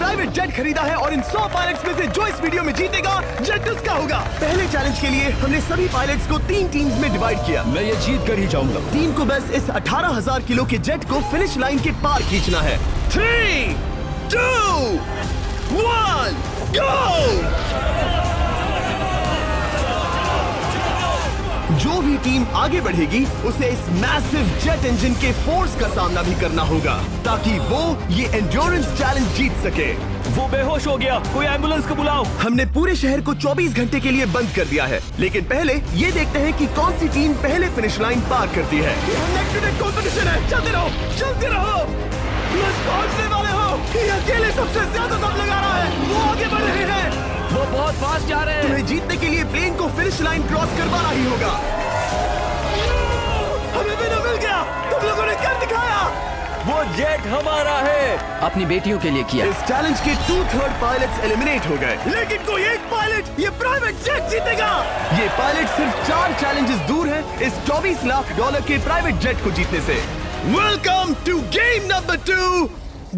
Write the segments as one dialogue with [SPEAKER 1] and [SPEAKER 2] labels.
[SPEAKER 1] Private jet खरीदा है और इन 100 पायलट्स में से जो इस वीडियो में जीतेगा जेट उसका होगा। पहले चैलेंज के लिए हमने सभी पायलट्स को 3 टीम्स में डिवाइड किया।
[SPEAKER 2] मैं ये जीत कर ही जाऊंगा।
[SPEAKER 1] टीम को बस इस 18,000 किलो के जेट को फिनिश लाइन के पार खींचना है। 3, 2, 1, गो! जो भी टीम आगे बढ़ेगी उसे इस मैसिव जेट इंजन के फोर्स का सामना भी करना होगा ताकि वो ये एंड्योरेंस चैलेंज जीत सके।
[SPEAKER 2] वो बेहोश हो गया, कोई एम्बुलेंस को बुलाओ।
[SPEAKER 1] हमने पूरे शहर को 24 घंटे के लिए बंद कर दिया है, लेकिन पहले ये देखते हैं कि कौन सी टीम पहले फिनिश लाइन पार करती है। कंपटीशन है, चलते रहो, चलते रहो। बस पहुंचने वाले हो। ये अकेले सबसे ज्यादा दम लगा रहा है, वो आगे बढ़ रहे हैं।
[SPEAKER 2] वो बहुत फास्ट जा रहे हैं।
[SPEAKER 1] तुम्हें जीतने के लिए प्लेन को फिनिश लाइन क्रॉस करवाना ही होगा। हमें विनर मिल गया, तुम लोगों ने कर दिखाया।
[SPEAKER 2] वो जेट हमारा है।
[SPEAKER 3] अपनी बेटियों के लिए किया।
[SPEAKER 1] इस चैलेंज के 2/3 पायलट्स एलिमिनेट हो गए, लेकिन कोई एक पायलट ये प्राइवेट जेट जीतेगा। ये पायलट सिर्फ 4 चैलेंजेस दूर है इस $24 लाख के प्राइवेट जेट को जीतने से। Welcome to game number 2,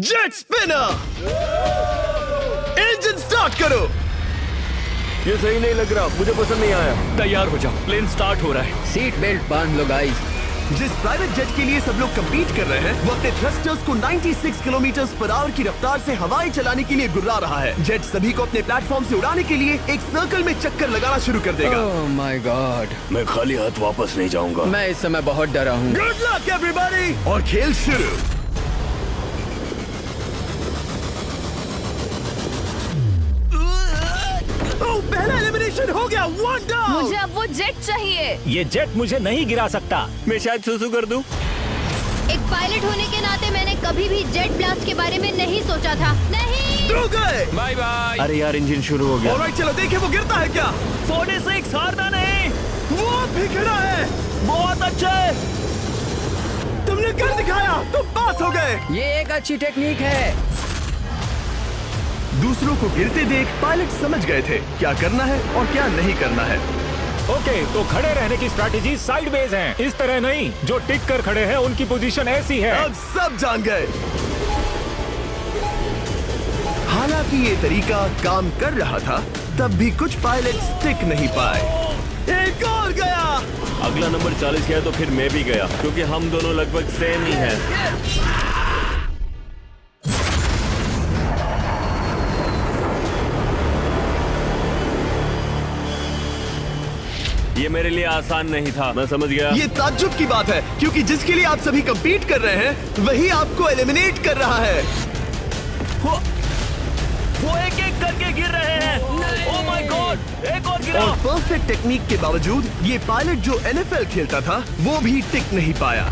[SPEAKER 1] jet spinner. Engine start करो।
[SPEAKER 2] ये सही नहीं लग रहा, मुझे पसंद नहीं आया। तैयार हो जाओ, प्लेन स्टार्ट हो रहा है।
[SPEAKER 3] सीट बेल्ट बांध लो गाइस।
[SPEAKER 1] जिस प्राइवेट जेट के लिए सब लोग कम्पीट कर रहे हैं वो अपने थ्रस्टर्स को 96 किलोमीटर पर आवर की रफ्तार से हवाएं चलाने के लिए गुर्रा रहा है। जेट सभी को अपने प्लेटफॉर्म से उड़ाने के लिए एक सर्कल में चक्कर लगाना शुरू कर देगा।
[SPEAKER 3] ओह माय गॉड,
[SPEAKER 2] मैं खाली हाथ वापस नहीं जाऊंगा।
[SPEAKER 3] मैं इस समय बहुत डरा हूँ।
[SPEAKER 1] गुड लक एवरीबॉडी, और खेल शुरू। पहला एलिमिनेशन हो गया, 1 डाउन।
[SPEAKER 4] मुझे अब वो जेट चाहिए।
[SPEAKER 2] ये जेट मुझे नहीं गिरा सकता। मैं शायद सुसु कर दूं।
[SPEAKER 4] एक पायलट होने के नाते मैंने कभी भी जेट ब्लास्ट के बारे में नहीं सोचा था। नहीं।
[SPEAKER 1] दो गए।
[SPEAKER 2] Bye bye. अरे यार, इंजन शुरू हो गया।
[SPEAKER 1] ऑलराइट, चलो देखें वो गिरता है क्या।
[SPEAKER 2] 46 हारना नहीं।
[SPEAKER 1] वो भी खड़ा है।
[SPEAKER 2] बहुत अच्छे।
[SPEAKER 1] तुमने कर दिखाया, तुम पास हो गए।
[SPEAKER 3] ये एक अच्छी टेक्निक है।
[SPEAKER 1] दूसरों को गिरते देख पायलट समझ गए थे क्या करना है और क्या नहीं करना है।
[SPEAKER 5] ओके, तो खड़े रहने की स्ट्रैटेजी साइडवेज है, इस तरह नहीं। जो टिक कर खड़े हैं उनकी पोजीशन ऐसी है।
[SPEAKER 1] अब सब जान गए। हालांकि ये तरीका काम कर रहा था, तब भी कुछ पायलट टिक नहीं पाए। एक और गया।
[SPEAKER 2] अगला नंबर 40 गया तो फिर मैं भी गया, क्योंकि हम दोनों लगभग सेम ही हैं। ये मेरे लिए आसान नहीं था, मैं समझ गया।
[SPEAKER 1] ये ताज्जुब की बात है, क्योंकि जिसके लिए आप सभी कम्पीट कर रहे हैं वही आपको एलिमिनेट कर रहा है।
[SPEAKER 2] वो एक एक करके गिर रहे हैं। ओह माय गॉड, एक और गिरा।
[SPEAKER 1] और परफेक्ट टेक्निक के बावजूद ये पायलट जो NFL खेलता था वो भी टिक नहीं पाया।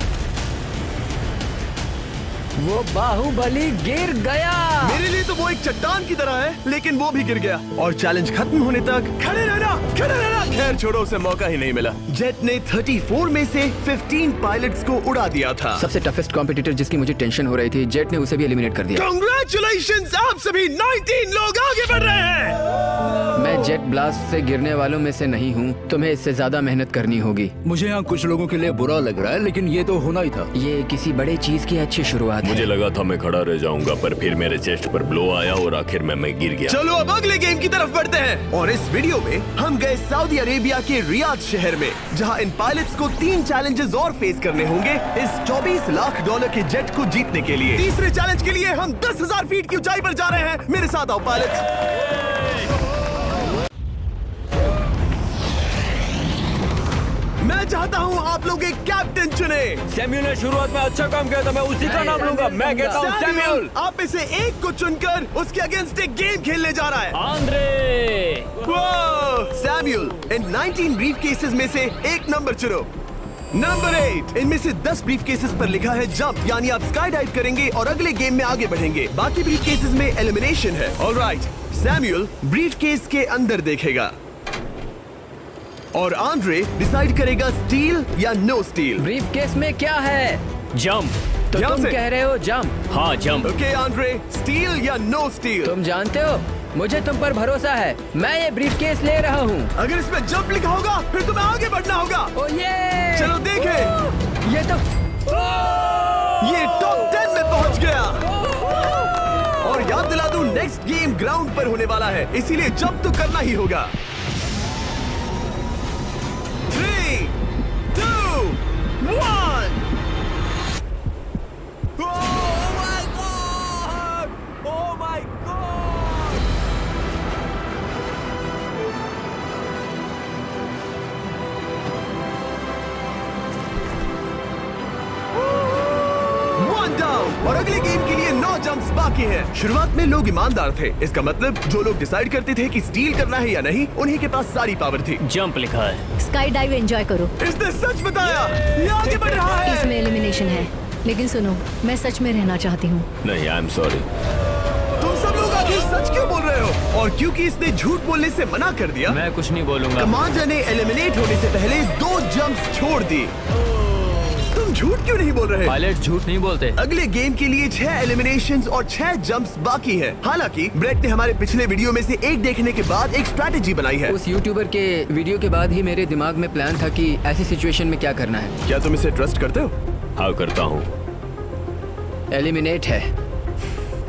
[SPEAKER 3] वो बाहुबली गिर गया।
[SPEAKER 1] मेरे लिए तो वो एक चट्टान की तरह है, लेकिन वो भी गिर गया। और चैलेंज खत्म होने तक खड़े रहना, खड़े रहना। खैर छोड़ो, उसे मौका ही नहीं मिला। जेट ने 34 में से 15 पायलट्स को उड़ा दिया था।
[SPEAKER 3] सबसे टफेस्ट कॉम्पिटिटर जिसकी मुझे टेंशन हो रही थी, जेट ने उसे भी एलिमिनेट कर दिया।
[SPEAKER 1] कांग्रेचुलेशंस, आप सभी 19 लोग आगे बढ़ रहे हैं।
[SPEAKER 3] मैं जेट ब्लास्ट से गिरने वालों में से नहीं हूँ। तुम्हें इससे ज्यादा मेहनत करनी होगी।
[SPEAKER 6] मुझे यहाँ कुछ लोगों के लिए बुरा लग रहा है, लेकिन ये तो होना ही था।
[SPEAKER 3] ये किसी बड़े चीज की अच्छी शुरुआत है।
[SPEAKER 2] मुझे लगा था मैं खड़ा रह जाऊंगा, पर फिर मेरे चेस्ट पर ब्लो आया और आखिर में मैं गिर गया।
[SPEAKER 1] चलो अब अगले गेम की तरफ बढ़ते हैं। और इस वीडियो में हम गए सऊदी अरेबिया के रियाद शहर में, जहां इन पायलट्स को 3 चैलेंजेस और फेस करने होंगे इस $24 लाख के जेट को जीतने के लिए। तीसरे चैलेंज के लिए हम 10,000 फीट की ऊंचाई पर जा रहे हैं। मेरे साथ आओ पायलट्स। मैं चाहता हूँ आप लोग एक कैप्टन चुने।
[SPEAKER 2] सैम्यूल ने शुरुआत में अच्छा काम किया था, मैं उसी का नाम लूंगा। मैं कहता हूँ सैम्यूल।
[SPEAKER 1] आप में से एक को चुनकर उसके अगेंस्ट एक गेम खेलने जा रहा है।
[SPEAKER 2] आंद्रे।
[SPEAKER 1] सैम्यूल, इन 19 ब्रीफ केसेस में से एक नंबर चुनो। नंबर 8। इनमें से 10 ब्रीफ केसेस पर लिखा है जंप, यानी आप स्काई डाइव करेंगे और अगले गेम में आगे बढ़ेंगे। बाकी ब्रीफ केसेस में एलिमिनेशन है। ऑलराइट, सैम्यूल ब्रीफ केस के अंदर देखेगा और आंद्रे डिसाइड करेगा स्टील या नो स्टील।
[SPEAKER 3] ब्रीफ केस में क्या है?
[SPEAKER 2] जंप।
[SPEAKER 3] तो
[SPEAKER 1] ध्यान
[SPEAKER 3] तुम
[SPEAKER 1] से।
[SPEAKER 3] कह रहे हो जंप?
[SPEAKER 2] हाँ, जंप।
[SPEAKER 1] ओके आंद्रे, स्टील या नो स्टील?
[SPEAKER 3] तुम जानते हो, मुझे तुम पर भरोसा है। मैं ये ब्रीफ केस ले रहा हूँ।
[SPEAKER 1] अगर इसमें जंप लिखा होगा फिर तुम्हें आगे बढ़ना होगा।
[SPEAKER 3] ओ ये
[SPEAKER 1] चलो देखें।
[SPEAKER 3] ये तो
[SPEAKER 1] ये टॉप 10 में पहुंच गया। और याद दिला दूं, नेक्स्ट गेम ग्राउंड पर होने वाला है, इसीलिए जंप तो करना ही होगा। 3, 2, 1। और अगले गेम के लिए 9 जंप्स बाकी हैं। शुरुआत में लोग ईमानदार थे, इसका मतलब जो लोग डिसाइड करते थे कि स्टील करना है या नहीं, उन्हीं के पास सारी पावर थी।
[SPEAKER 2] जंप लिखा है।
[SPEAKER 7] स्काई डाइव एंजॉय करो।
[SPEAKER 1] इसने सच बताया, ये आगे बढ़ रहा है।
[SPEAKER 7] इसमें एलिमिनेशन है, लेकिन सुनो, मैं सच में रहना चाहती हूँ।
[SPEAKER 2] नहीं, आई एम सॉरी।
[SPEAKER 1] तुम सब लोग आखिर सच क्यों बोल रहे हो? और क्योंकि इसने झूठ बोलने से मना कर दिया,
[SPEAKER 3] मैं कुछ नहीं बोलूंगा।
[SPEAKER 1] कमांडर ने एलिमिनेट होने से पहले 2 जंप्स छोड़ दी। तुम झूठ क्यों नहीं बोल रहे?
[SPEAKER 3] पायलट झूठ नहीं बोलते।
[SPEAKER 1] अगले गेम के लिए 6 एलिमिनेशंस और 6 जंप्स बाकी हैं। हालांकि ब्रेट ने हमारे पिछले वीडियो में से एक देखने के बाद एक स्ट्रैटेजी बनाई है।
[SPEAKER 3] उस यूट्यूबर के वीडियो के बाद ही मेरे दिमाग में प्लान था कि ऐसी सिचुएशन में क्या करना है।
[SPEAKER 1] क्या तुम इसे ट्रस्ट करते हो?
[SPEAKER 2] हाँ, करता हूँ।
[SPEAKER 3] एलिमिनेट है।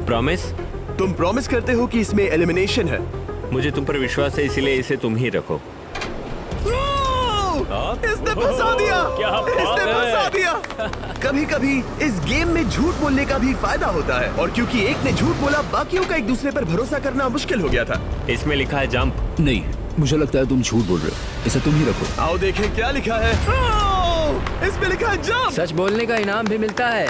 [SPEAKER 2] प्रॉमिस?
[SPEAKER 1] तुम प्रॉमिस करते हो कि इसमें एलिमिनेशन है?
[SPEAKER 2] मुझे तुम पर विश्वास है, इसलिए इसे तुम ही रखो।
[SPEAKER 1] इसने फंसा दिया।
[SPEAKER 2] क्या बात
[SPEAKER 1] इसने
[SPEAKER 2] है?
[SPEAKER 1] फंसा दिया। कभी-कभी इस गेम में झूठ बोलने का भी फायदा होता है, और क्योंकि एक ने झूठ बोला, बाकियों का एक दूसरे पर भरोसा करना मुश्किल हो गया था।
[SPEAKER 2] इसमें लिखा है जंप।
[SPEAKER 6] नहीं, मुझे लगता है तुम झूठ बोल रहे हो, इसे तुम ही रखो।
[SPEAKER 1] आओ देखें क्या लिखा है। इसमें लिखा है जंप।
[SPEAKER 3] सच बोलने का इनाम भी मिलता है।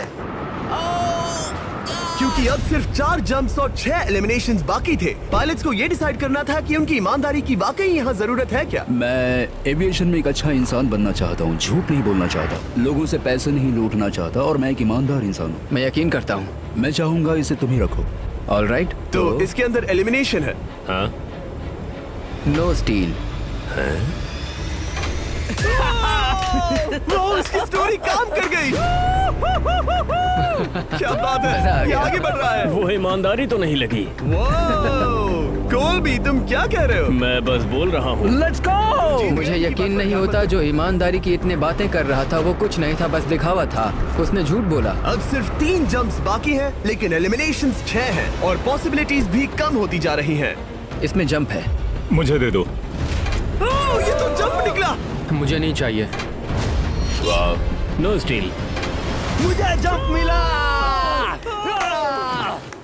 [SPEAKER 1] क्योंकि अब सिर्फ 4 जंप्स और 6 एलिमिनेशंस बाकी थे, पायलट्स को ये डिसाइड करना था कि उनकी ईमानदारी की वाकई यहाँ जरूरत है क्या।
[SPEAKER 6] मैं एविएशन में एक अच्छा इंसान बनना चाहता हूँ, झूठ नहीं बोलना चाहता, लोगों से पैसे नहीं लूटना चाहता, और मैं एक ईमानदार इंसान हूँ।
[SPEAKER 3] मैं यकीन करता हूँ।
[SPEAKER 6] मैं चाहूंगा इसे तुम ही रखो।
[SPEAKER 3] All right.
[SPEAKER 1] तो इसके अंदर एलिमिनेशन है।
[SPEAKER 2] हाँ,
[SPEAKER 3] नो स्टील।
[SPEAKER 1] इसकी स्टोरी काम कर गई। क्या बात
[SPEAKER 3] मजा आ
[SPEAKER 1] है, ये
[SPEAKER 3] गया।
[SPEAKER 1] आगे बढ़ रहा है।
[SPEAKER 2] वो ईमानदारी तो नहीं लगी।
[SPEAKER 1] कोलबी, तुम क्या कह रहे हो?
[SPEAKER 2] मैं बस बोल रहा हूँ।
[SPEAKER 3] Let's go. मुझे यकीन नहीं होता जो ईमानदारी की इतने बातें कर रहा था वो कुछ नहीं था, बस दिखावा था। उसने झूठ बोला।
[SPEAKER 1] अब सिर्फ 3 जंप्स बाकी हैं, लेकिन एलिमिनेशंस 6 हैं और पॉसिबिलिटीज भी कम होती जा रही हैं।
[SPEAKER 3] इसमें जंप है।
[SPEAKER 5] मुझे दे दो।
[SPEAKER 1] ये तो जंप निकला।
[SPEAKER 3] मुझे नहीं चाहिए।
[SPEAKER 2] No steel.
[SPEAKER 1] मुझे जंप मिला।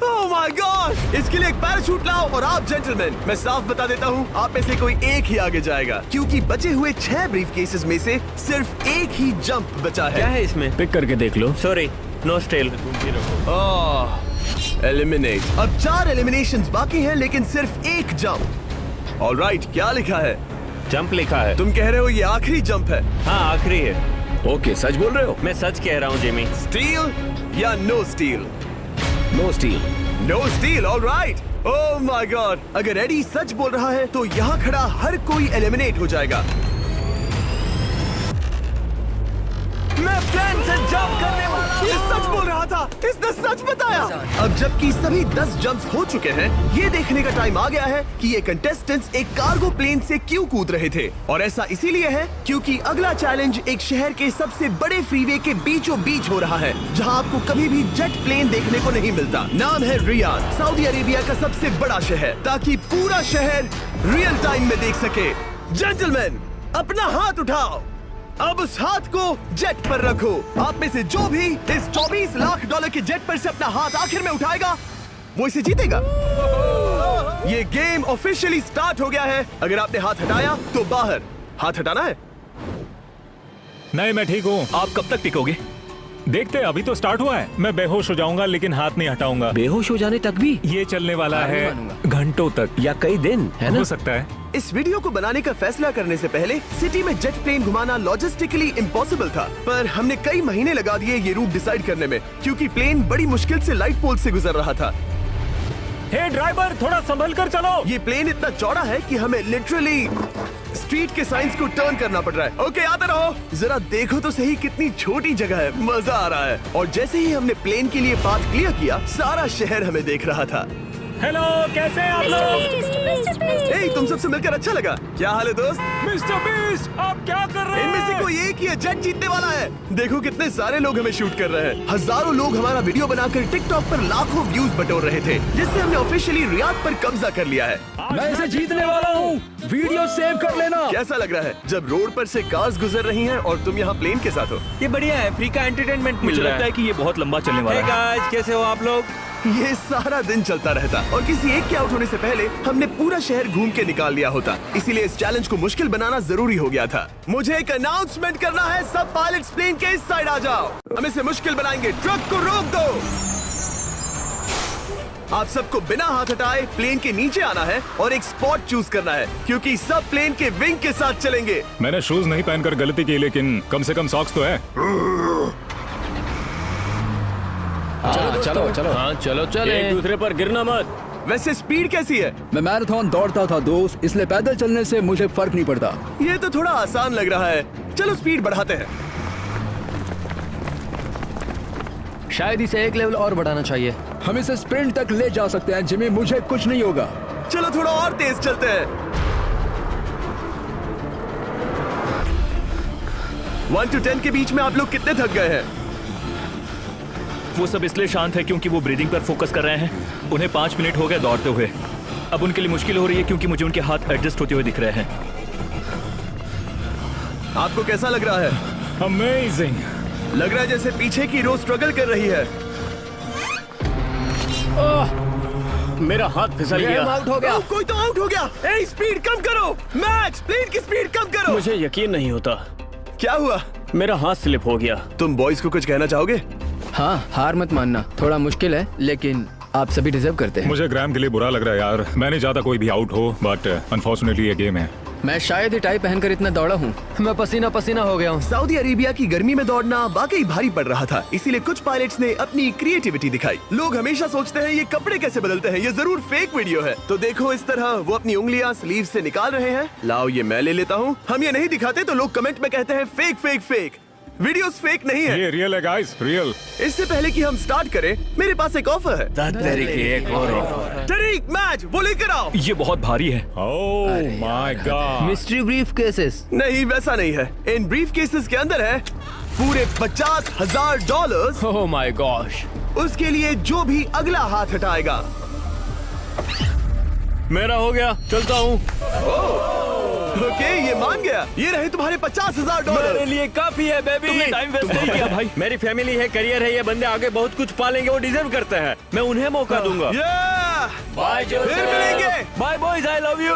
[SPEAKER 1] ओह माय गॉड! इसके लिए एक पैराशूट लाओ। और आप जेंटलमैन, मैं साफ बता देता हूँ, आप में से कोई एक ही आगे जाएगा, क्योंकि बचे हुए 6 ब्रीफ केसेस में से सिर्फ एक ही जंप बचा
[SPEAKER 2] क्या
[SPEAKER 1] है।
[SPEAKER 2] है इसमें? पिक करके देख लो। Sorry, no steal.
[SPEAKER 1] एलिमिनेट। अब 4 एलिमिनेशंस बाकी हैं, लेकिन सिर्फ एक जंप। ऑलराइट, क्या लिखा है?
[SPEAKER 2] जंप लिखा है।
[SPEAKER 1] तुम कह रहे हो ये आखिरी जंप है?
[SPEAKER 2] हाँ, आखिरी है।
[SPEAKER 6] ओके, सच बोल रहे हो?
[SPEAKER 2] मैं सच कह रहा हूँ जिमी।
[SPEAKER 1] स्टील या no steal?
[SPEAKER 6] No steal.
[SPEAKER 1] No steal. Alright. Oh my god! अगर एडी सच बोल रहा है तो यहाँ खड़ा हर कोई एलिमिनेट हो जाएगा। मैं प्लेन से जंप करने वाला। ये सच बोल रहा था, इसने सच बताया। अब जबकि सभी 10 जंप्स हो चुके हैं, ये देखने का टाइम आ गया है कि ये कंटेस्टेंट्स एक कार्गो प्लेन से क्यों कूद रहे थे। और ऐसा इसीलिए है क्योंकि अगला चैलेंज एक शहर के सबसे बड़े फ्रीवे के बीचों बीच हो रहा है, जहां आपको कभी भी जेट प्लेन देखने को नहीं मिलता। नाम है रियाद, सऊदी अरेबिया का सबसे बड़ा शहर, ताकि पूरा शहर रियल टाइम में देख सके। जेंटलमैन, अपना हाथ उठाओ। अब उस हाथ को जेट पर रखो। आप में से जो भी इस $24 लाख के जेट पर से अपना हाथ आखिर में उठाएगा, वो इसे जीतेगा। ये गेम ऑफिशियली स्टार्ट हो गया है। अगर आपने हाथ हटाया तो बाहर। हाथ हटाना है।
[SPEAKER 5] नहीं, मैं ठीक हूँ।
[SPEAKER 1] आप कब तक टिकोगे?
[SPEAKER 5] देखते हैं, अभी तो स्टार्ट हुआ है। मैं बेहोश हो जाऊंगा, लेकिन हाथ नहीं हटाऊंगा।
[SPEAKER 2] बेहोश हो जाने तक भी?
[SPEAKER 5] ये चलने वाला
[SPEAKER 3] हार नहीं
[SPEAKER 5] है
[SPEAKER 3] मानूंगा।
[SPEAKER 5] घंटों तक
[SPEAKER 2] या कई दिन, है ना?
[SPEAKER 5] हो सकता है।
[SPEAKER 1] इस वीडियो को बनाने का फैसला करने से पहले सिटी में जेट प्लेन घुमाना लॉजिस्टिकली इम्पॉसिबल था, पर हमने कई महीने लगा दिए ये रूट डिसाइड करने में, क्योंकि प्लेन बड़ी मुश्किल से लाइट पोल से गुजर रहा था।
[SPEAKER 5] हे ड्राइवर, थोड़ा संभल कर चलो।
[SPEAKER 1] ये प्लेन इतना चौड़ा है कि हमें लिटरली स्ट्रीट के साइंस को टर्न करना पड़ रहा है। ओके, आते रहो। जरा देखो तो सही कितनी छोटी जगह है, मजा आ रहा है। और जैसे ही हमने प्लेन के लिए पाथ क्लियर किया, सारा शहर हमें देख रहा था।
[SPEAKER 5] हेलो, कैसे हैं आप लोग?
[SPEAKER 1] ए, तुम सबसे मिलकर अच्छा लगा। क्या हाल है दोस्त?
[SPEAKER 5] मिस्टर बीस्ट, आप क्या कर रहे
[SPEAKER 1] इनमें से
[SPEAKER 5] हैं?
[SPEAKER 1] कोई एक ही जेट जीतने वाला है। देखो कितने सारे लोग हमें शूट कर रहे हैं। हजारों लोग हमारा वीडियो बनाकर टिकटॉक पर लाखों व्यूज बटोर रहे थे, जिससे हमने ऑफिशियली रियाद पर कब्जा कर लिया है।
[SPEAKER 6] मैं इसे जीतने वाला हूँ। वीडियो सेव कर लेना।
[SPEAKER 1] कैसा लग रहा है जब रोड पर से कार्स गुजर रही हैं और तुम यहाँ प्लेन के साथ हो?
[SPEAKER 8] ये बढ़िया है, फ्री का एंटरटेनमेंट मिल रहा है कि ये बहुत लंबा चलने वाला है। गाइस, कैसे हो आप लोग?
[SPEAKER 1] ये सारा दिन चलता रहता और किसी एक के आउट होने से पहले हमने पूरा शहर घूम के निकाल लिया होता। इसीलिए इस चैलेंज को मुश्किल बनाना जरूरी हो गया था। मुझे एक अनाउंसमेंट करना है, सब पायलट्स प्लेन के इस साइड आ जाओ। हम इसे मुश्किल बनाएंगे, ट्रक को रोक दो। आप सबको बिना हाथ हटाए प्लेन के नीचे आना है और एक स्पॉट चूज करना है, क्योंकि सब प्लेन के विंग के साथ चलेंगे।
[SPEAKER 5] मैंने शूज नहीं पहनकर गलती की, लेकिन कम से कम सॉक्स तो है।
[SPEAKER 3] चलो
[SPEAKER 2] हाँ चलो चले, एक दूसरे पर गिरना मत।
[SPEAKER 1] वैसे स्पीड कैसी है?
[SPEAKER 6] मैं मैराथन दौड़ता था दोस्त, इसलिए पैदल चलने से मुझे फर्क नहीं पड़ता।
[SPEAKER 1] ये तो थोड़ा आसान लग रहा है। चलो स्पीड बढ़ाते हैं।
[SPEAKER 3] शायद इसे एक लेवल और बढ़ाना चाहिए।
[SPEAKER 6] हम इसे स्प्रिंट तक ले जा सकते हैं जिमी, मुझे कुछ नहीं होगा।
[SPEAKER 1] चलो थोड़ा और तेज चलते हैं। 1 to 10 के बीच में आप लोग कितने थक गए हैं?
[SPEAKER 8] वो सब इसलिए शांत है क्योंकि वो ब्रीदिंग पर फोकस कर रहे हैं। उन्हें 5 मिनट हो गए दौड़ते हुए। अब उनके लिए मुश्किल हो रही है क्योंकि मुझे उनके हाथ एडजस्ट होते हुए दिख रहे हैं।
[SPEAKER 1] आपको कैसा लग रहा है?
[SPEAKER 5] अमेजिंग।
[SPEAKER 1] लग रहा है जैसे पीछे की रो स्ट्रगल कर रही है।
[SPEAKER 2] मेरा हाथ फिसल गया।
[SPEAKER 3] आउट हो गया।
[SPEAKER 1] कोई तो आउट हो गया। ए, स्पीड कम करो। मैक्स, प्लेन की स्पीड कम करो।
[SPEAKER 2] मुझे यकीन नहीं होता,
[SPEAKER 1] क्या हुआ?
[SPEAKER 2] मेरा हाथ स्लिप हो गया।
[SPEAKER 1] तुम बॉयज को कुछ कहना चाहोगे?
[SPEAKER 3] हाँ, हार मत मानना। थोड़ा मुश्किल है, लेकिन आप सभी डिजर्व करते हैं।
[SPEAKER 5] मुझे ग्राम के लिए बुरा लग रहा है यार। मैं नहीं चाहता कोई भी आउट हो, बट अनफॉर्चुनेटली ये गेम है।
[SPEAKER 3] मैं शायद ही टाई पहनकर इतना दौड़ा हूँ। मैं पसीना पसीना हो गया हूँ।
[SPEAKER 1] सऊदी अरेबिया की गर्मी में दौड़ना वाकई भारी पड़ रहा था, इसीलिए कुछ पायलट्स ने अपनी क्रिएटिविटी दिखाई। लोग हमेशा सोचते हैं ये कपड़े कैसे बदलते हैं, ये जरूर फेक वीडियो है। तो देखो इस तरह वो अपनी उंगलियां स्लीव से निकाल रहे हैं। लाओ ये मैं ले लेता हूँ। हम ये नहीं दिखाते तो लोग कमेंट में कहते हैं fake fake fake. Videos fake नहीं है,
[SPEAKER 5] ये रियल है गाइस, रियल।
[SPEAKER 1] इससे पहले कि हम स्टार्ट करें, मेरे पास एक ऑफर है।
[SPEAKER 8] एक और
[SPEAKER 1] तरीक मैच वो लेकर आओ।
[SPEAKER 8] ये बहुत भारी है।
[SPEAKER 5] ओह my God.
[SPEAKER 3] Mystery brief cases.
[SPEAKER 1] नहीं वैसा नहीं है। इन ब्रीफ केसेस के अंदर है पूरे $50,000।
[SPEAKER 3] Oh my gosh.
[SPEAKER 1] उसके लिए जो भी अगला हाथ हटाएगा।
[SPEAKER 2] मेरा हो गया, चलता हूँ।
[SPEAKER 1] ओके, ये मान गया। ये रहे तुम्हारे
[SPEAKER 2] मेरे
[SPEAKER 1] $50,000।
[SPEAKER 2] लिए काफी है बेबी।
[SPEAKER 8] तुमने टाइम वेस्ट नहीं किया भाई।
[SPEAKER 2] मेरी फैमिली है, करियर है, ये बंदे आगे बहुत कुछ पालेंगे, वो डिजर्व करते हैं। मैं उन्हें मौका दूंगा।
[SPEAKER 1] बाय, फिर मिलेंगे।
[SPEAKER 2] Bye boys, I love you.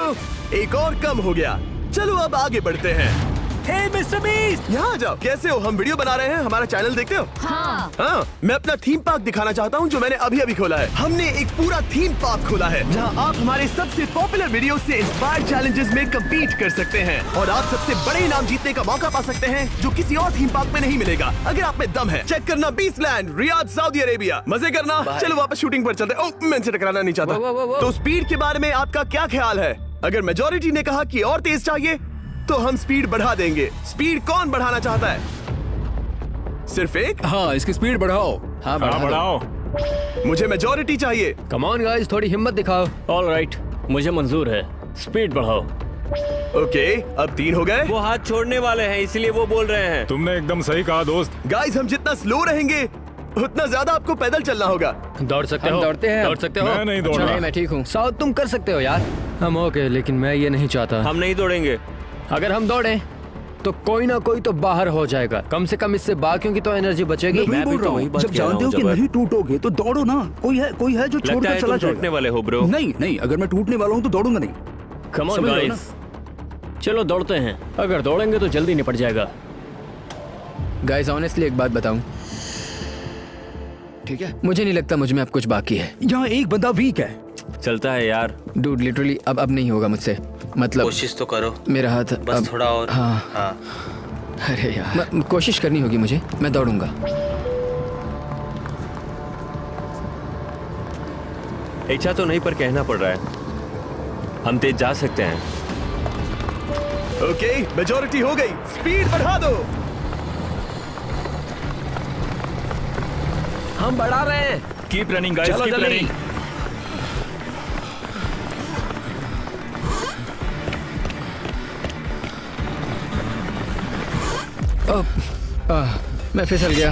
[SPEAKER 1] एक और कम हो गया। चलो अब आगे बढ़ते हैं।
[SPEAKER 8] हे मिस्टर बीस्ट,
[SPEAKER 1] यहाँ आ जाओ। कैसे हो? हम वीडियो बना रहे हैं, हमारा चैनल देखते हो? हाँ, मैं अपना थीम पार्क दिखाना चाहता हूँ जो मैंने अभी अभी खोला है। हमने एक पूरा थीम पार्क खोला है जहाँ आप हमारे सबसे पॉपुलर वीडियो से इंस्पायर्ड चैलेंजेस में कम्पीट कर सकते हैं और आप सबसे बड़े इनाम जीतने का मौका पा सकते हैं जो किसी और थीम पार्क में नहीं मिलेगा। अगर आप में दम है, चेक करना बीस्टलैंड, रियाद, सऊदी अरेबिया। मजे करना। चलो वापस शूटिंग पर चलते। ओह, मैं इनसे टकराना नहीं चाहता। तो स्पीड के बारे में आपका क्या ख्याल है? अगर मेजोरिटी ने कहा कि और तेज चाहिए तो हम स्पीड बढ़ा देंगे। स्पीड कौन बढ़ाना चाहता है? सिर्फ एक?
[SPEAKER 6] हाँ, इसकी स्पीड बढ़ाओ।
[SPEAKER 3] हाँ,
[SPEAKER 5] बढ़ाओ।
[SPEAKER 1] मुझे मेजोरिटी चाहिए।
[SPEAKER 3] कम ऑन गाइस, थोड़ी हिम्मत दिखाओ।
[SPEAKER 2] ऑल राइट, मुझे मंजूर है। स्पीड बढ़ाओ।
[SPEAKER 1] ओके, अब 3 हो गए।
[SPEAKER 2] वो हाथ छोड़ने वाले हैं, इसीलिए वो बोल रहे हैं।
[SPEAKER 5] तुमने एकदम सही कहा दोस्त।
[SPEAKER 1] गाइस, हम जितना स्लो रहेंगे उतना ज्यादा आपको पैदल चलना होगा।
[SPEAKER 3] दौड़ सकते हो? दौड़ते हैं। दौड़ सकते हो?
[SPEAKER 5] मैं नहीं दौड़ रहा।
[SPEAKER 3] मैं ठीक हूँ। साउथ तुम कर सकते हो यार। हम ओके, लेकिन मैं ये नहीं चाहता।
[SPEAKER 2] हम नहीं दौड़ेंगे।
[SPEAKER 3] अगर हम दौड़े तो कोई ना कोई तो बाहर हो जाएगा। कम से कम इससे बाकियों की तो एनर्जी बचेगी।
[SPEAKER 6] मैं बोल रहा हूँ, जब जानते हो कि नहीं टूटोगे तो दौड़ो ना। कोई है जो छोड़कर चला
[SPEAKER 2] टूटने
[SPEAKER 6] जाएगा।
[SPEAKER 2] वाले हो ब्रो।
[SPEAKER 6] नहीं, अगर मैं टूटने वाला हूँ तो दौड़ूंगा नहीं।
[SPEAKER 2] कम ऑन
[SPEAKER 6] समझ रहे हो
[SPEAKER 2] गाइस, चलो दौड़ते हैं। अगर दौड़ेंगे तो जल्दी निपट जाएगा।
[SPEAKER 3] गाइस ऑनेस्टली एक बात बताऊं, ठीक है? मुझे नहीं लगता मुझ में अब कुछ बाकी है।
[SPEAKER 6] यहाँ एक बंदा वीक है।
[SPEAKER 2] चलता है यार।
[SPEAKER 3] डूड लिटरली अब नहीं होगा मुझसे। मतलब
[SPEAKER 9] कोशिश तो करो।
[SPEAKER 3] मेरा हाथ
[SPEAKER 9] बस
[SPEAKER 3] अब,
[SPEAKER 9] थोड़ा और।
[SPEAKER 3] हाँ। अरे यार, कोशिश करनी होगी मुझे। मैं दौड़ूंगा।
[SPEAKER 2] इच्छा तो नहीं पर कहना पड़ रहा है। हम तेज जा सकते हैं।
[SPEAKER 1] ओके, मेजोरिटी हो गई। स्पीड बढ़ा दो।
[SPEAKER 8] हम बढ़ा रहे हैं। Keep running guys, keep running.
[SPEAKER 3] मैं फिसल गया।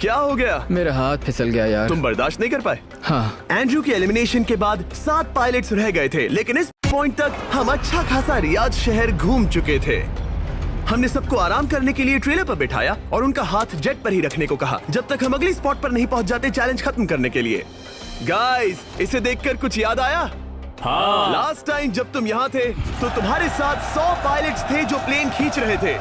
[SPEAKER 1] क्या हो गया?
[SPEAKER 3] मेरा हाथ फिसल गया यार।
[SPEAKER 1] तुम बर्दाश्त नहीं कर पाए?
[SPEAKER 3] हाँ।
[SPEAKER 1] एंड्रू के एलिमिनेशन के बाद 7 पायलट्स रह गए थे, लेकिन इस पॉइंट तक हम अच्छा खासा रियाद शहर घूम चुके थे। हमने सबको आराम करने के लिए ट्रेलर पर बिठाया और उनका हाथ जेट पर ही रखने को कहा जब तक हम अगली स्पॉट पर नहीं पहुंच जाते चैलेंज खत्म करने के लिए। गाइस, इसे देखकर कुछ याद आया?
[SPEAKER 8] हाँ।
[SPEAKER 1] लास्ट टाइम जब तुम यहाँ थे तो तुम्हारे साथ 100 पायलट्स थे जो प्लेन खींच रहे थे।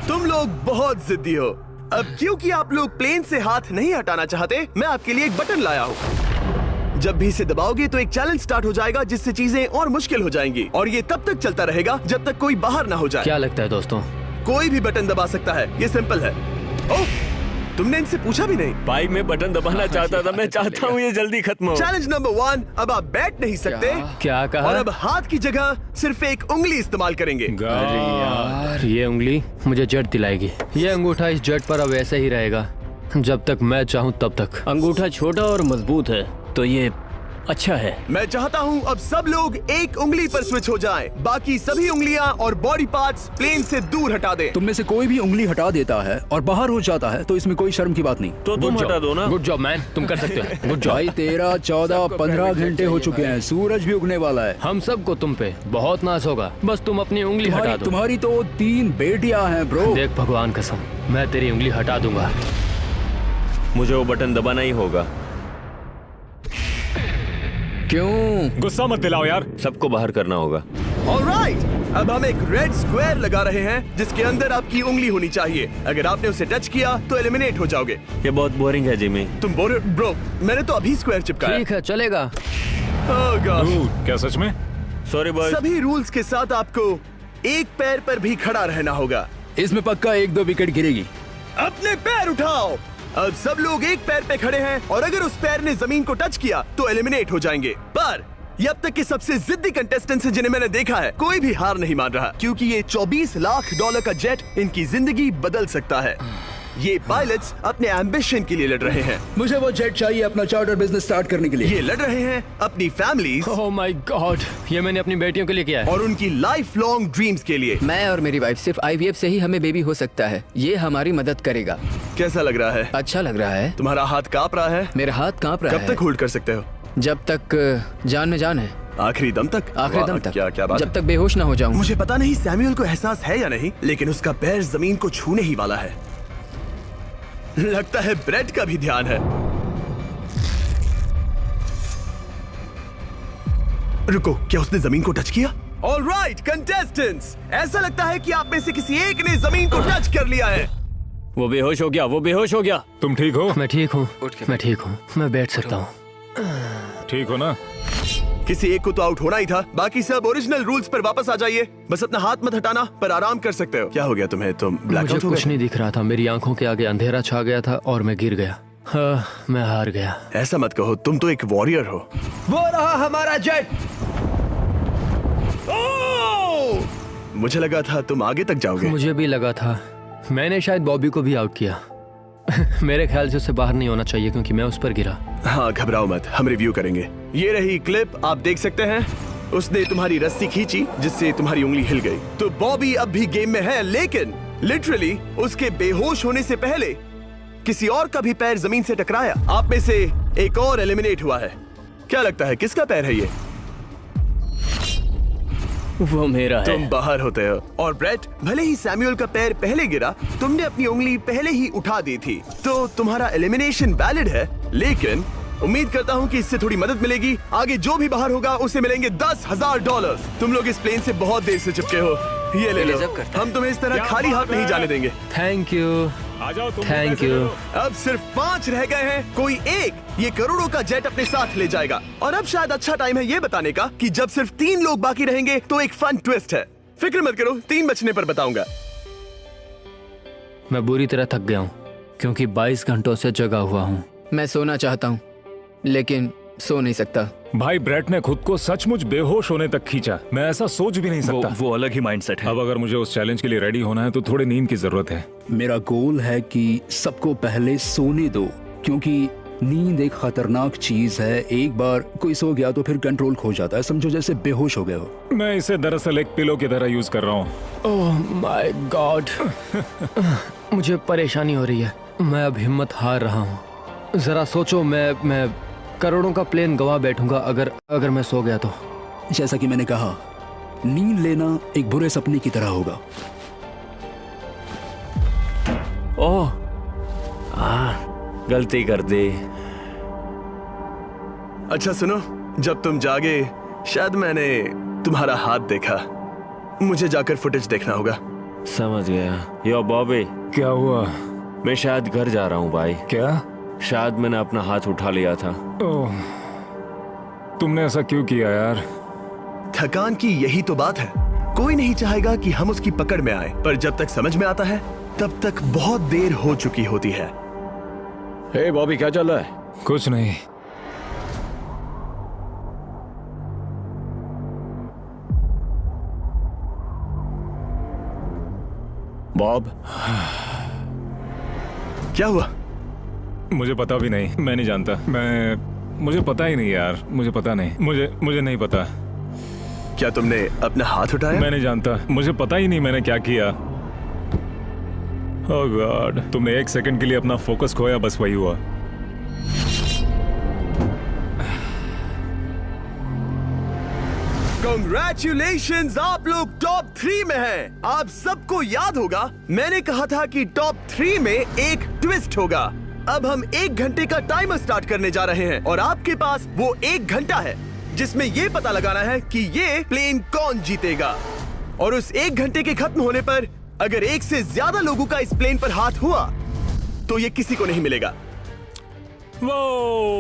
[SPEAKER 1] तुम लोग बहुत जिद्दी हो। अब क्योंकि आप लोग प्लेन से हाथ नहीं हटाना चाहते, मैं आपके लिए एक बटन लाया हूँ। जब भी इसे दबाओगे तो एक चैलेंज स्टार्ट हो जाएगा जिससे चीजें और मुश्किल हो जाएंगी और ये तब तक चलता रहेगा जब तक कोई बाहर ना हो जाए।
[SPEAKER 9] क्या लगता है दोस्तों?
[SPEAKER 1] कोई भी बटन दबा सकता है, ये सिंपल है। ओह, तुमने इनसे पूछा भी नहीं।
[SPEAKER 2] भाई मैं बटन दबाना चाहता था, मैं चाहता हूँ ये जल्दी खत्म हो।
[SPEAKER 1] चैलेंज नंबर 1, अब आप बैठ नहीं सकते।
[SPEAKER 9] क्या कहा?
[SPEAKER 1] और अब हाथ की जगह सिर्फ एक उंगली इस्तेमाल करेंगे।
[SPEAKER 9] अरे यार, ये उंगली मुझे जट दिलाएगी। ये अंगूठा इस जट पर अब ऐसे ही रहेगा जब तक मैं चाहूँ तब तक।
[SPEAKER 8] अंगूठा छोटा और मजबूत है तो ये अच्छा है।
[SPEAKER 1] मैं चाहता हूँ अब सब लोग एक उंगली पर स्विच हो जाएं, बाकी सभी उंगलियां और बॉडी पार्ट्स प्लेन से दूर हटा दें।
[SPEAKER 6] तुम में से कोई भी उंगली हटा देता है और बाहर हो जाता है तो इसमें कोई शर्म की बात नहीं।
[SPEAKER 2] तो तुम हटा दो ना।
[SPEAKER 9] गुड जॉब मैन, तुम कर सकते हो। Good job.
[SPEAKER 6] भाई 13, 14, 15 घंटे हो चुके हैं, सूरज भी उगने वाला है।
[SPEAKER 9] हम सबको तुम पे बहुत नाज होगा, बस तुम अपनी उंगली हटा दो।
[SPEAKER 6] तुम्हारी तो 3 बेटियां हैं ब्रो।
[SPEAKER 9] देख भगवान कसम, मैं तेरी उंगली हटा दूंगा।
[SPEAKER 2] मुझे वो बटन दबाना ही होगा।
[SPEAKER 3] क्यों?
[SPEAKER 5] गुस्सा मत दिलाओ यार।
[SPEAKER 2] सबको बाहर करना होगा।
[SPEAKER 1] ऑलराइट, अब हम एक रेड स्क्वायर लगा रहे हैं जिसके अंदर आपकी उंगली होनी चाहिए। अगर आपने उसे टच किया तो एलिमिनेट हो जाओगे।
[SPEAKER 2] ये बहुत बोरिंग है जिमी।
[SPEAKER 1] तुम बोल रहे ब्रो, मैंने तो अभी स्क्वायर चिपकाया।
[SPEAKER 3] ठीक है, चलेगा।
[SPEAKER 1] Oh gosh।
[SPEAKER 5] क्या सच में?
[SPEAKER 2] Sorry boys.
[SPEAKER 1] सभी रूल्स के साथ आपको एक पैर पर भी खड़ा रहना होगा।
[SPEAKER 6] इसमें पक्का 1-2 विकेट गिरेगी।
[SPEAKER 1] अपने पैर उठाओ। अब सब लोग एक पैर पे खड़े हैं और अगर उस पैर ने जमीन को टच किया तो एलिमिनेट हो जाएंगे। पर ये अब तक के सबसे जिद्दी कंटेस्टेंट्स हैं जिन्हें मैंने देखा है। कोई भी हार नहीं मान रहा क्योंकि ये $24 लाख का जेट इनकी जिंदगी बदल सकता है। ये पायलट्स अपने एम्बिशन के लिए लड़ रहे हैं।
[SPEAKER 6] मुझे वो जेट चाहिए अपना चार्टर बिजनेस स्टार्ट करने के लिए।
[SPEAKER 1] ये लड़ रहे हैं अपनी फैमिलीज
[SPEAKER 9] ओह माय गॉड, ये मैंने अपनी बेटियों के लिए किया है।
[SPEAKER 1] और उनकी लाइफ लॉन्ग ड्रीम्स के लिए।
[SPEAKER 3] मैं और मेरी वाइफ सिर्फ IVF से ही हमें बेबी हो सकता है। ये हमारी मदद करेगा।
[SPEAKER 1] कैसा लग रहा है?
[SPEAKER 3] अच्छा लग रहा है।
[SPEAKER 1] तुम्हारा हाथ कांप रहा है?
[SPEAKER 3] मेरा हाथ कांप रहा है।
[SPEAKER 1] कब तक होल्ड कर सकते हो?
[SPEAKER 3] जब तक जान में जान है।
[SPEAKER 1] आखिरी दम तक?
[SPEAKER 3] आखिरी
[SPEAKER 1] वाह,
[SPEAKER 3] दम तक।
[SPEAKER 1] क्या बात
[SPEAKER 3] जब
[SPEAKER 1] है।
[SPEAKER 3] तक बेहोश ना हो जाऊं।
[SPEAKER 1] मुझे पता नहीं सैमुअल को एहसास है या नहीं, लेकिन उसका पैर जमीन को छूने ही वाला है। लगता है ब्रेड का भी ध्यान है। रुको, क्या उसने जमीन को टच किया? ऑलराइट कंटेस्टेंट्स, ऐसा लगता है कि आप में से किसी एक ने जमीन को टच कर लिया है।
[SPEAKER 8] वो बेहोश हो गया, वो बेहोश हो गया।
[SPEAKER 5] तुम ठीक हो?
[SPEAKER 9] मैं ठीक हूँ, मैं ठीक हूँ, मैं बैठ सकता हूँ।
[SPEAKER 5] ठीक हो ना?
[SPEAKER 1] किसी एक को तो आउट होना ही था। बाकी सब ओरिजिनल रूल्स पर वापस आ जाइए। बस अपना हाथ मत हटाना, पर आराम कर सकते हो। क्या हो गया तुम्हें? तुम
[SPEAKER 9] मुझे
[SPEAKER 1] ब्लैकआउट हो
[SPEAKER 9] कुछ
[SPEAKER 1] गए?
[SPEAKER 9] नहीं दिख रहा था, मेरी आंखों के आगे अंधेरा छा गया था और मैं गिर गया। हाँ, मैं हार गया।
[SPEAKER 1] ऐसा मत कहो, तुम तो एक वॉरियर हो।
[SPEAKER 3] वो रहा हमारा जेट।
[SPEAKER 1] मुझे लगा था तुम आगे तक जाओगे।
[SPEAKER 9] मुझे भी लगा था। मैंने शायद बॉबी को भी आउट किया। मेरे ख्याल से उसे बाहर नहीं होना चाहिए क्योंकि मैं उस पर गिरा।
[SPEAKER 1] हाँ, घबराओ मत, हम रिव्यू करेंगे। ये रही क्लिप, आप देख सकते हैं। उसने तुम्हारी रस्सी खींची जिससे तुम्हारी उंगली हिल गई। तो बॉबी अब भी गेम में है, लेकिन लिटरली उसके बेहोश होने से पहले किसी और का भी पैर जमीन से टकराया। आप में से एक और एलिमिनेट हुआ है। क्या लगता है किसका पैर है ये?
[SPEAKER 8] वो मेरा है।
[SPEAKER 1] तुम बाहर होते हो। और ब्रेट, भले ही सैमुअल का पैर पहले गिरा, तुमने अपनी उंगली पहले ही उठा दी थी, तो तुम्हारा एलिमिनेशन वैलिड है। लेकिन उम्मीद करता हूँ कि इससे थोड़ी मदद मिलेगी। आगे जो भी बाहर होगा उसे मिलेंगे $10,000। तुम लोग इस प्लेन से बहुत देर से चिपके हो। ये ले लो, हम तुम्हें इस तरह खाली हाथ नहीं जाने देंगे।
[SPEAKER 9] थैंक यू,
[SPEAKER 5] आ जाओ तुम।
[SPEAKER 9] Thank you.
[SPEAKER 1] अब सिर्फ 5 रह गए हैं। कोई एक ये करोड़ों का जेट अपने साथ ले जाएगा। और अब शायद अच्छा टाइम है ये बताने का कि जब सिर्फ 3 लोग बाकी रहेंगे तो एक फन ट्विस्ट है। फिक्र मत करो, 3 बचने पर बताऊंगा।
[SPEAKER 9] मैं बुरी तरह थक गया हूँ क्योंकि 22 घंटों से जगा हुआ हूँ।
[SPEAKER 3] मैं सोना चाहता हूँ लेकिन सो नहीं सकता।
[SPEAKER 5] भाई ब्रेट ने खुद को सचमुच बेहोश होने तक खींचा। मैं ऐसा सोच भी नहीं सकता।
[SPEAKER 8] वो अलग ही माइंडसेट है।
[SPEAKER 5] अब अगर मुझे उस चैलेंज के लिए रेडी होना है तो थोड़ी नींद की जरूरत है।
[SPEAKER 6] मेरा गोल है कि सबको पहले सोने दो, क्योंकि नींद एक खतरनाक चीज है। एक बार कोई सो गया तो फिर कंट्रोल खो जाता है, समझो जैसे बेहोश हो गए हो।
[SPEAKER 5] मैं इसे दरअसल एक पिलो की तरह यूज कर रहा हूँ।
[SPEAKER 9] ओह माय गॉड, मुझे परेशानी हो रही है। मैं अब हिम्मत हार रहा हूँ। जरा सोचो, मैं करोड़ों का प्लेन गवा बैठूंगा अगर मैं सो गया तो।
[SPEAKER 6] जैसा कि मैंने कहा, नींद लेना एक बुरे सपने की तरह होगा।
[SPEAKER 2] ओह, गलती कर दी।
[SPEAKER 1] अच्छा सुनो, जब तुम जागे शायद मैंने तुम्हारा हाथ देखा। मुझे जाकर फुटेज देखना होगा।
[SPEAKER 2] समझ गया। यो बॉबी,
[SPEAKER 5] क्या हुआ?
[SPEAKER 2] मैं शायद घर जा रहा हूँ भाई।
[SPEAKER 5] क्या?
[SPEAKER 2] शायद मैंने अपना हाथ उठा लिया था।
[SPEAKER 5] ओह, तुमने ऐसा क्यों किया यार?
[SPEAKER 1] थकान की यही तो बात है। कोई नहीं चाहेगा कि हम उसकी पकड़ में आए, पर जब तक समझ में आता है तब तक बहुत देर हो चुकी होती है।
[SPEAKER 2] हे बॉबी, क्या चल रहा है?
[SPEAKER 5] कुछ नहीं।
[SPEAKER 2] बॉब,
[SPEAKER 1] क्या हुआ?
[SPEAKER 5] मुझे पता भी नहीं, मैं नहीं जानता। मुझे पता ही नहीं यार, मुझे पता नहीं। मुझे नहीं पता।
[SPEAKER 1] क्या तुमने अपना हाथ उठाया?
[SPEAKER 5] मैं नहीं जानता, मुझे पता ही नहीं मैंने क्या किया। ओह गॉड, तुमने एक सेकंड के लिए अपना फोकस खोया, बस वही हुआ।
[SPEAKER 1] Congratulations, आप लोग टॉप 3 में हैं। आप सबको याद होगा मैंने कहा था कि टॉप 3 में एक ट्विस्ट होगा। अब हम 1 घंटे का टाइमर स्टार्ट करने जा रहे हैं और आपके पास वो 1 घंटा है जिसमें ये पता लगाना है कि ये प्लेन कौन जीतेगा। और उस 1 घंटे के खत्म होने पर अगर एक से ज्यादा लोगों का इस प्लेन पर हाथ हुआ तो ये किसी को नहीं मिलेगा।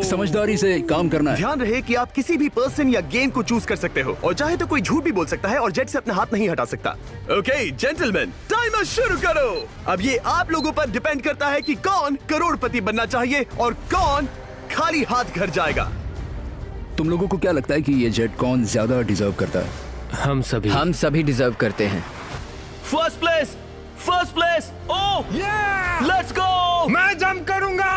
[SPEAKER 6] समझदारी से काम करना है।
[SPEAKER 1] ध्यान रहे कि आप किसी भी पर्सन या गेम को चूज कर सकते हो और चाहे तो कोई झूठ भी बोल सकता है और जेट से अपना हाथ नहीं हटा सकता। ओके जेंटलमैन, टाइमर शुरू करो। अब ये आप लोगों पर डिपेंड करता है कि कौन करोड़पति बनना चाहिए और कौन खाली हाथ घर जाएगा।
[SPEAKER 6] तुम लोगों को क्या लगता है कि ये जेट कौन ज्यादा डिजर्व करता है?
[SPEAKER 3] हम सभी डिजर्व करते हैं।
[SPEAKER 8] First place. Oh let's go.
[SPEAKER 5] मैं जंप करूंगा।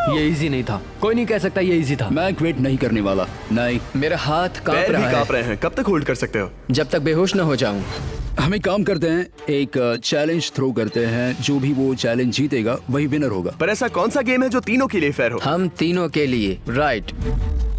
[SPEAKER 9] ये इजी नहीं था, कोई नहीं कह सकता ये इजी था।
[SPEAKER 6] मैं क्विट नहीं करने वाला। नहीं,
[SPEAKER 3] मेरा हाथ कांप
[SPEAKER 1] पैर भी
[SPEAKER 3] रहा
[SPEAKER 1] कांप
[SPEAKER 3] है।
[SPEAKER 1] रहे हैं। कब तक होल्ड कर सकते हो?
[SPEAKER 3] जब तक बेहोश न हो जाऊं।
[SPEAKER 6] हमें काम करते हैं, एक चैलेंज थ्रो करते हैं। जो भी वो चैलेंज जीतेगा वही विनर होगा।
[SPEAKER 1] पर ऐसा कौन सा गेम है जो तीनों के लिए फेयर हो?
[SPEAKER 3] हम तीनों के लिए, राइट।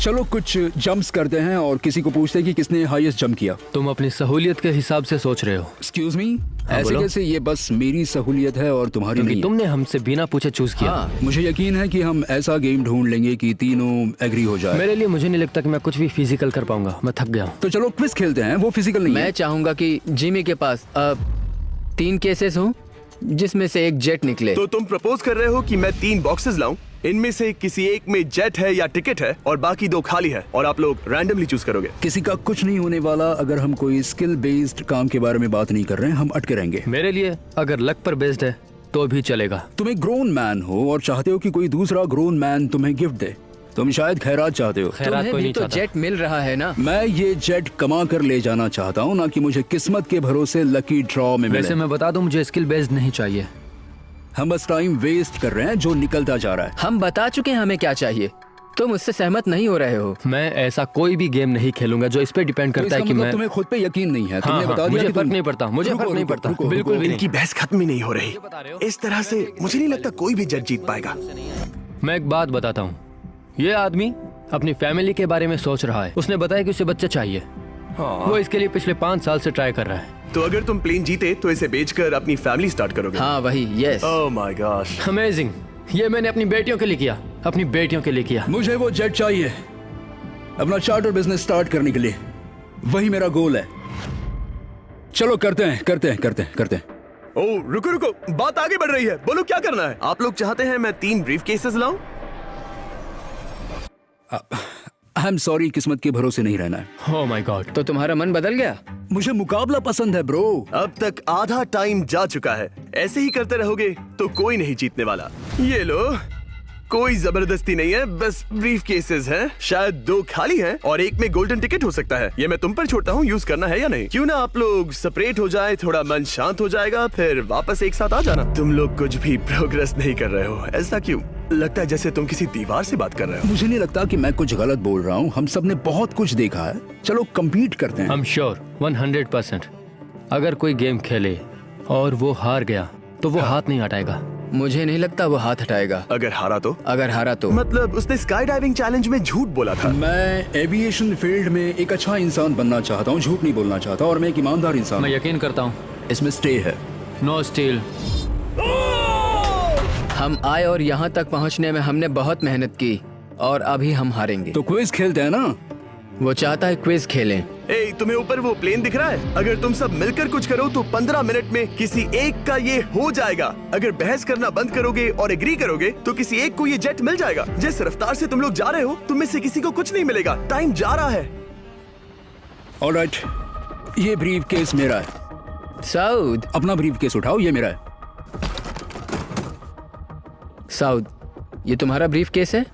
[SPEAKER 6] चलो कुछ जंप्स करते हैं और किसी को पूछते हैं कि किसने हाईएस्ट जंप किया।
[SPEAKER 9] तुम अपनी सहूलियत के हिसाब से सोच रहे हो।
[SPEAKER 6] एक्सक्यूज मी, ऐसे
[SPEAKER 9] बोलो।
[SPEAKER 6] कैसे? ये बस मेरी सहूलियत है और तुम्हारी
[SPEAKER 9] क्योंकि
[SPEAKER 6] नहीं।
[SPEAKER 9] तुमने हमसे बिना पूछे चूज किया।
[SPEAKER 3] हाँ,
[SPEAKER 6] मुझे यकीन है कि हम ऐसा गेम ढूंढ लेंगे कि तीनों एग्री हो जाए।
[SPEAKER 9] मेरे लिए मुझे नहीं लगता कि मैं कुछ भी फिजिकल कर पाऊंगा, मैं थक गया हूँ।
[SPEAKER 6] तो चलो क्विज खेलते हैं। वो फिजिकल नहीं
[SPEAKER 3] मैं
[SPEAKER 6] है।
[SPEAKER 3] चाहूंगा कि जिमी के पास 3 केसेस हों जिसमें से एक जेट निकले।
[SPEAKER 1] तो तुम प्रपोज कर रहे हो कि मैं 3 बॉक्सेस लाऊं, इनमें से किसी एक में जेट है या टिकट है और बाकी 2 खाली है और आप लोग रैंडमली चूज करोगे।
[SPEAKER 6] किसी का कुछ नहीं होने वाला। अगर हम कोई स्किल बेस्ड काम के बारे में बात नहीं कर रहे हैं, हम अटके रहेंगे।
[SPEAKER 9] मेरे लिए अगर लक पर बेस्ड है तो भी चलेगा।
[SPEAKER 6] तुम एक ग्रोन मैन हो और चाहते हो कि कोई दूसरा ग्रोन मैन तुम्हें गिफ्ट दे। तुम शायद खैरात चाहते हो।
[SPEAKER 9] खैरात
[SPEAKER 3] तुम्हें
[SPEAKER 9] कोई
[SPEAKER 3] भी
[SPEAKER 9] नहीं
[SPEAKER 3] तो
[SPEAKER 9] चाहता।
[SPEAKER 3] जेट मिल रहा है ना।
[SPEAKER 6] मैं ये जेट कमा कर ले जाना चाहता हूँ, ना कि मुझे किस्मत के भरोसे लकी ड्रॉ में मिले।
[SPEAKER 9] वैसे मैं बता दूं, मुझे स्किल बेस्ड नहीं चाहिए।
[SPEAKER 6] हम बस टाइम वेस्ट कर रहे हैं जो निकलता जा रहा है।
[SPEAKER 3] हम बता चुके हैं हमें क्या चाहिए। तुम उससे सहमत नहीं हो रहे हो।
[SPEAKER 9] मैं ऐसा कोई भी गेम नहीं खेलूंगा जो इस पे डिपेंड
[SPEAKER 6] तो
[SPEAKER 9] करता
[SPEAKER 6] इसका
[SPEAKER 9] है कि
[SPEAKER 6] मतलब
[SPEAKER 9] मैं
[SPEAKER 6] तुम्हें खुद पे यकीन नहीं है। तुमने
[SPEAKER 9] हाँ,
[SPEAKER 6] बता दिया
[SPEAKER 9] मुझे
[SPEAKER 6] कि
[SPEAKER 9] फर्क
[SPEAKER 6] तुम-
[SPEAKER 9] नहीं पड़ता, मुझे
[SPEAKER 6] रुको,
[SPEAKER 9] फर्क नहीं
[SPEAKER 6] रुको,
[SPEAKER 9] पड़ता,
[SPEAKER 6] रुको,
[SPEAKER 9] बिल्कुल
[SPEAKER 6] रुको।
[SPEAKER 9] भी नहीं।
[SPEAKER 1] इनकी बहस खत्म ही नहीं हो रही। इस तरह से मुझे नहीं लगता कोई भी जेट जीत पाएगा।
[SPEAKER 9] मैं एक बात बताता हूँ। ये आदमी अपनी फैमिली के बारे में सोच रहा है। उसने बताया कि उसे बच्चा चाहिए। वो इसके लिए पिछले 5 साल से ट्राई कर रहा है।
[SPEAKER 1] तो अगर तुम प्लेन जीते तो इसे बेचकर अपनी फैमिली स्टार्ट करोगे?
[SPEAKER 3] हाँ वही, yes.
[SPEAKER 1] Oh my gosh.
[SPEAKER 9] Amazing. ये मैंने अपनी बेटियों के लिए किया, अपनी बेटियों के लिए किया।
[SPEAKER 6] मुझे वो जेट चाहिए अपना चार्टर बिजनेस स्टार्ट करने के लिए। वही मेरा गोल है। चलो करते हैं।
[SPEAKER 1] ओह रुको, बात आगे बढ़ रही है। बोलो क्या करना है? आप लोग चाहते हैं मैं 3 ब्रीफ केसेस लाऊं?
[SPEAKER 6] आई एम सॉरी, किस्मत के भरोसे नहीं रहना है।
[SPEAKER 9] ओह माय गॉड।
[SPEAKER 3] तो तुम्हारा मन बदल गया?
[SPEAKER 6] मुझे मुकाबला पसंद है ब्रो।
[SPEAKER 1] अब तक आधा टाइम जा चुका है। ऐसे ही करते रहोगे तो कोई नहीं जीतने वाला। ये लो, कोई जबरदस्ती नहीं है, बस ब्रीफ केसेस हैं। शायद 2 खाली हैं और एक में गोल्डन टिकट हो सकता है। ये मैं तुम पर छोड़ता हूँ, यूज करना है या नहीं। क्यों ना आप लोग सेपरेट हो जाए, थोड़ा मन शांत हो जाएगा, फिर वापस एक साथ आ जाना। तुम लोग कुछ भी प्रोग्रेस नहीं कर रहे हो, ऐसा क्यों? लगता है जैसे तुम किसी दीवार से बात कर रहे हो।
[SPEAKER 6] मुझे नहीं लगता कि मैं कुछ गलत बोल रहा हूँ। हम सब ने बहुत कुछ देखा है। चलो compete करते हैं।
[SPEAKER 9] I'm sure 100%। अगर कोई गेम खेले और वो हार गया तो वो हाथ नहीं हटाएगा।
[SPEAKER 3] मुझे नहीं लगता वो हाथ हटाएगा।
[SPEAKER 1] अगर हारा तो?
[SPEAKER 3] अगर हारा तो
[SPEAKER 1] मतलब उसने स्काई डाइविंग चैलेंज में झूठ बोला था।
[SPEAKER 6] मैं एविएशन फील्ड में एक अच्छा इंसान बनना चाहता हूँ, झूठ नहीं बोलना चाहता, और मैं एक ईमानदार इंसान
[SPEAKER 9] मैं
[SPEAKER 6] हूँ।
[SPEAKER 9] यकीन करता हूँ।
[SPEAKER 6] इसमें स्टे है।
[SPEAKER 9] No steal.
[SPEAKER 3] हम आए और यहाँ तक पहुँचने में हमने बहुत मेहनत की और अभी हम हारेंगे।
[SPEAKER 6] तो क्विज खेलते हैं ना?
[SPEAKER 3] वो चाहता है क्विज खेलें।
[SPEAKER 1] ए, तुम्हें ऊपर वो प्लेन दिख रहा है? अगर तुम सब मिलकर कुछ करो तो 15 मिनट में किसी एक का ये हो जाएगा। अगर बहस करना बंद करोगे और एग्री करोगे तो किसी एक को ये जेट मिल जाएगा। जिस रफ्तार से तुम लोग जा रहे हो, तुम में से किसी को कुछ नहीं मिलेगा। टाइम जा रहा है।
[SPEAKER 6] ऑलराइट, ये ब्रीफ केस मेरा है।
[SPEAKER 3] साउद,
[SPEAKER 6] अपना ब्रीफ केस उठाओ, ये मेरा है।
[SPEAKER 3] साउद, ये तुम्हारा ब्रीफ केस है?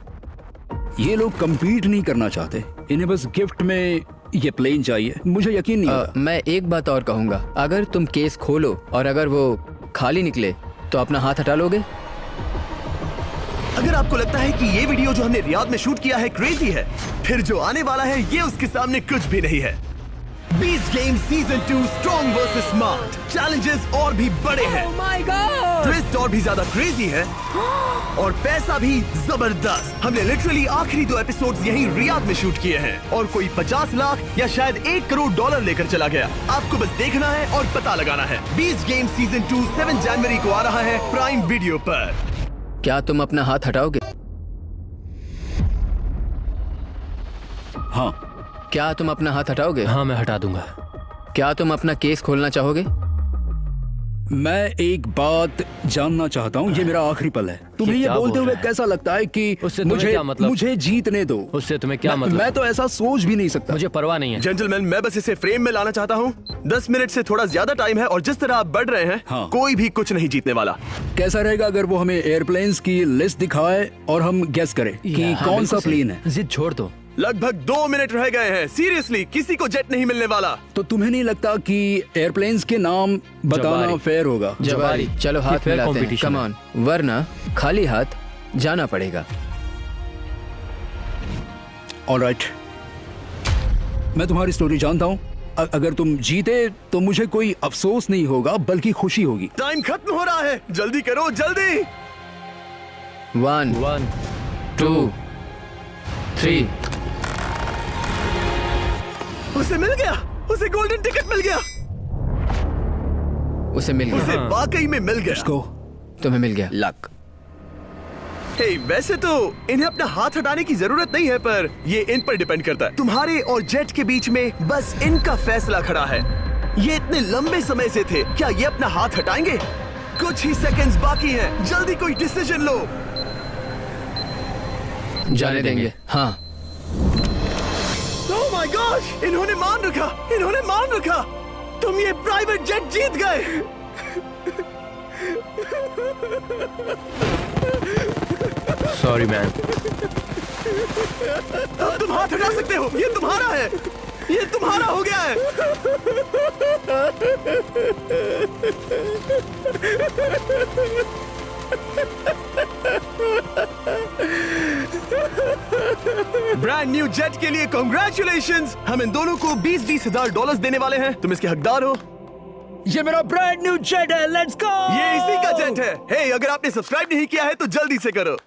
[SPEAKER 6] ये लोग compete नहीं करना चाहते, इन्हें बस गिफ्ट में ये प्लेन चाहिए। मुझे यकीन नहीं होता।
[SPEAKER 3] मैं एक बात और कहूंगा, अगर तुम केस खोलो और अगर वो खाली निकले तो अपना हाथ हटा लोगे?
[SPEAKER 1] अगर आपको लगता है कि ये वीडियो जो हमने रियाद में शूट किया है क्रेजी है, फिर जो आने वाला है ये उसके सामने कुछ भी नहीं है। Beast game season 2 strong versus smart. Challenges और भी बड़े हैं। ट्विस्ट और भी ज्यादा क्रेजी है और पैसा भी जबरदस्त। हमने लिटरली आखिरी 2 एपिसोड्स यहीं रियाद में शूट किए हैं और कोई 50 लाख या शायद $1 करोड़ लेकर चला गया। आपको बस देखना है और पता लगाना है। बीस्ट गेम सीजन 2 7 जनवरी को आ रहा है प्राइम वीडियो पर।
[SPEAKER 3] क्या तुम अपना हाथ हटाओगे?
[SPEAKER 6] हाँ।
[SPEAKER 3] क्या तुम अपना हाथ हटाओगे?
[SPEAKER 9] हाँ, मैं हटा दूंगा।
[SPEAKER 3] क्या तुम अपना केस खोलना चाहोगे?
[SPEAKER 6] मैं एक बात जानना चाहता हूँ, ये मेरा आखिरी पल है। तुम्हें ये
[SPEAKER 9] क्या
[SPEAKER 6] बोलते
[SPEAKER 9] बोल
[SPEAKER 6] हुए
[SPEAKER 9] रहे हैं?
[SPEAKER 6] कैसा लगता है कि
[SPEAKER 9] उससे तुम्हें क्या मतलब?
[SPEAKER 6] मुझे जीतने दो।
[SPEAKER 9] उससे तुम्हें क्या मतलब?
[SPEAKER 6] मैं तो ऐसा सोच भी नहीं सकता।
[SPEAKER 9] मुझे परवाह नहीं है।
[SPEAKER 1] जेंटलमैन, मैं बस इसे फ्रेम में लाना चाहता हूँ। 10 मिनट से थोड़ा ज्यादा टाइम है और जिस तरह आप बढ़ रहे हैं,
[SPEAKER 6] हाँ।
[SPEAKER 1] कोई भी कुछ नहीं जीतने वाला।
[SPEAKER 6] कैसा रहेगा अगर वो हमें एयरप्लेन्स की लिस्ट दिखाए और हम गेस करें कि
[SPEAKER 9] हाँ,
[SPEAKER 6] कौन सा
[SPEAKER 9] बिल्कुल सही।
[SPEAKER 6] प्लेन है?
[SPEAKER 9] जिद छोड़ दो।
[SPEAKER 1] लगभग 2 मिनट रह गए हैं। सीरियसली, किसी को जेट नहीं मिलने वाला।
[SPEAKER 6] तो तुम्हें नहीं लगता कि एयरप्लेन्स के नाम बताना
[SPEAKER 9] जवारी।
[SPEAKER 6] फेयर होगा?
[SPEAKER 3] जवारी, चलो
[SPEAKER 9] ये
[SPEAKER 3] हाथ
[SPEAKER 9] fair
[SPEAKER 3] मिलाते हैं।
[SPEAKER 9] competition
[SPEAKER 3] कम
[SPEAKER 9] है।
[SPEAKER 3] ऑन, वरना खाली हाथ जाना पड़ेगा।
[SPEAKER 6] ऑलराइट, मैं तुम्हारी स्टोरी जानता हूँ। अगर तुम जीते तो मुझे कोई अफसोस नहीं होगा बल्कि खुशी होगी।
[SPEAKER 1] टाइम खत्म हो रहा है, जल्दी करो, जल्दी।
[SPEAKER 3] 1
[SPEAKER 9] 1
[SPEAKER 3] 2 3।
[SPEAKER 1] उसे मिल गया, उसे गोल्डन टिकट मिल गया।
[SPEAKER 3] उसे मिल
[SPEAKER 1] उसे
[SPEAKER 3] गया।
[SPEAKER 1] वाकई में मिल गया।
[SPEAKER 6] इसको
[SPEAKER 3] तुम्हें मिल गया। लक।
[SPEAKER 1] हे, वैसे तो इन्हें अपना हाथ हटाने की जरूरत नहीं है, पर ये इन पर डिपेंड करता है। तुम्हारे और जेट के बीच में बस इनका फैसला खड़ा है। ये इतने लंबे समय से थे, क्या ये अपना हाथ हटाएंगे? कुछ ही सेकंड्स बाकी हैं, जल्दी कोई डिसीजन लो।
[SPEAKER 3] जाने देंगे। हाँ।
[SPEAKER 1] ओह माय गॉश, इन्होंने मान रखा, इन्होंने मान रखा। तुम ये प्राइवेट जेट जीत गए।
[SPEAKER 9] Sorry man.
[SPEAKER 1] अब तुम हाथ हटा सकते हो, ये तुम्हारा है, ये तुम्हारा हो गया है। ब्रांड न्यू जेट के लिए कांग्रेचुलेशंस। हम इन दोनों को $20,000 $20,000 देने वाले हैं। तुम इसके हकदार हो।
[SPEAKER 6] ये मेरा ब्रांड न्यू जेट है, लेट्स गो।
[SPEAKER 1] ये इसी का जेट है। हे, अगर आपने सब्सक्राइब नहीं किया है तो जल्दी से करो।